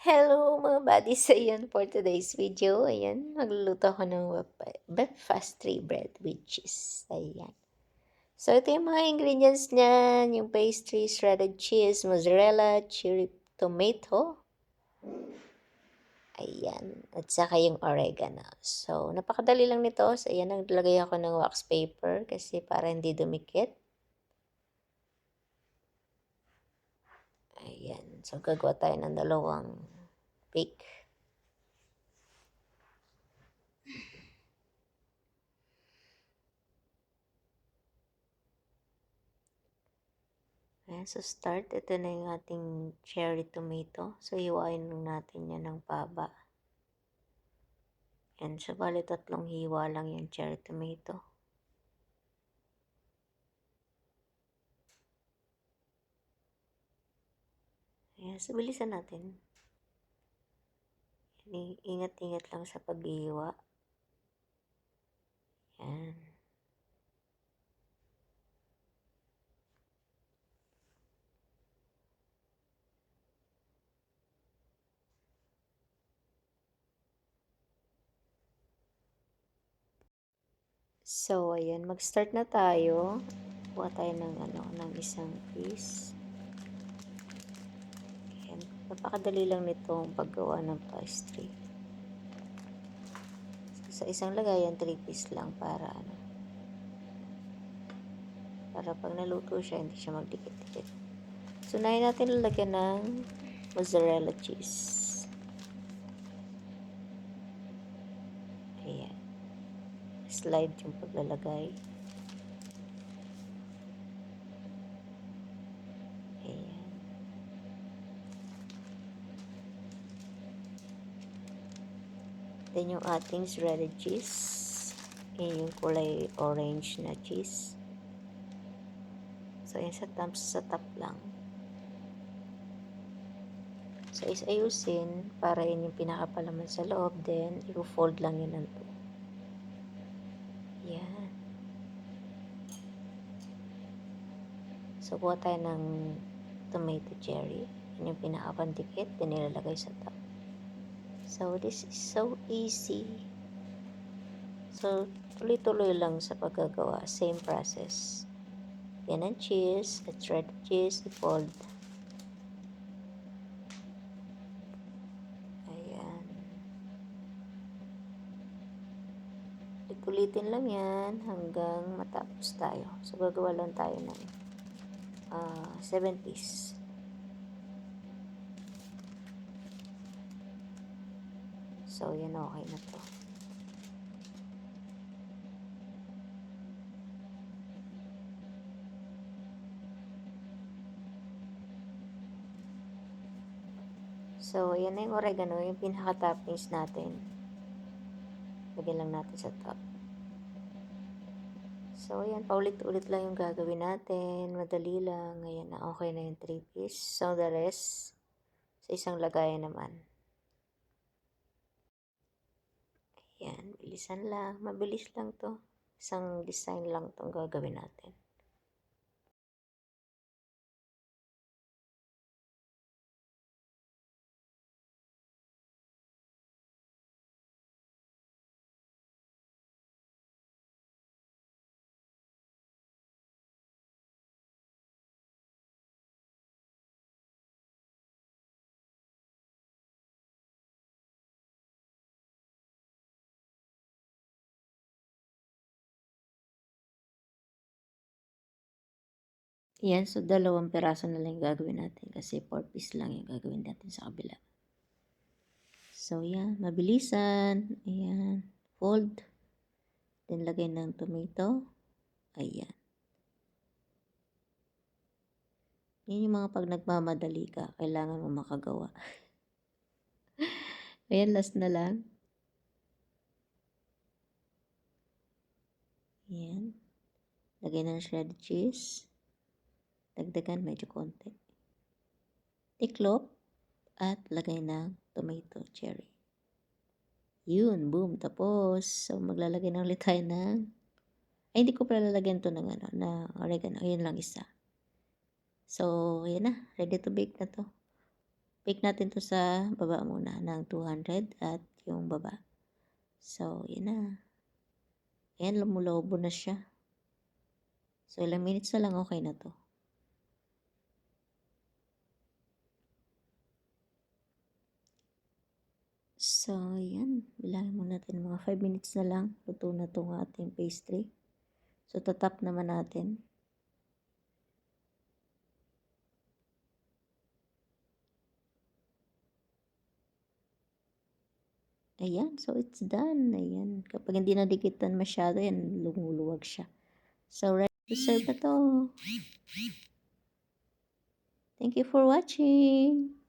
Hello mga buddies! Ayan for today's video, ayan, magluluto ako ng breakfast tray bread with cheese. Ayan. So, ito yung mga ingredients niyan, yung pastry, shredded cheese, mozzarella, cherry tomato, ayan, at saka yung oregano. So, napakadali lang nito. So, ayan, naglagay ako ng wax paper kasi para hindi dumikit. Ayan. So, gagawa tayo ng dalawang bake. Ayan, so start, ito na yung ating cherry tomato. So, hiwain lang natin yan ng paba. Ayan, so bali tatlong hiwa lang yung cherry tomato. Ayan, so bilisan natin. Ingat-ingat lang sa paghihiwa. Ayan. So, ayan, mag-start na tayo. Kuha tayo ng isang piece. Ayan, napakadali lang nitong paggawa ng pastry. So, sa isang lagayan, 3 piece lang para para pag naluto siya, hindi siya magdikit-dikit. So, unahin natin lalagyan ng mozzarella cheese. Ayan. Slide yung paglalagay. Ayan. Then yung ating shredded cheese. Ayan yung kulay orange na cheese. So, ayan sa top lang. So, ayusin para yun yung pinakapalaman sa loob. Then, i-fold lang yun ng 2. Ayan. So, kuha tayo ng tomato cherry. Yun yung pinakapandikit. Then, ilalagay sa top. So, this is so easy. So, tuloy-tuloy lang sa paggagawa. Same process. Yan ang cheese. At shredded cheese. I-fold. Ayan. Ulitin lang yan hanggang matapos tayo. So, gagawa lang tayo ng 7 piece. So, yan, okay na to. So, yan na yung oregano, yung pinaka-toppings natin. Lagyan lang natin sa top. So, ayan, paulit-ulit lang yung gagawin natin. Madali lang. Ayan na, okay na yung 3 piece. So, the rest, sa isang lagayan naman. Ayan, bilisan lang. Mabilis lang to. Isang design lang tong gagawin natin. Ayan, so 2 piraso na lang yung gagawin natin kasi 4 piece lang yung gagawin natin sa kabila. So, yan, mabilisan. Ayan, fold. Then, lagay ng tomato. Ayan. Yan yung mga pag nagmamadali ka, kailangan mo makagawa. Ayan, last na lang. Ayan. Lagay ng shredded cheese. Dagdagan medyo konti. Tiklop. At lagay ng tomato cherry. Yun, boom, tapos. So, maglalagay na ulit tayo ng, ay, hindi ko pala lalagyan to ng na oregano. Ayun lang isa. So, ayan na. Ready to bake na to. Bake natin to sa baba muna ng 200 at yung baba. So, yun na. Ayan, lumulobo na siya. So, ilang minutes na lang okay na to. So, yan. Bilangin mo natin mga 5 minutes na lang. Luto na tong ating pastry. So, tatap naman natin. Ayan. So, it's done. Ayan. Kapag hindi nadikitan masyado, yan, lumuluwag siya. So, ready to serve na to. Thank you for watching.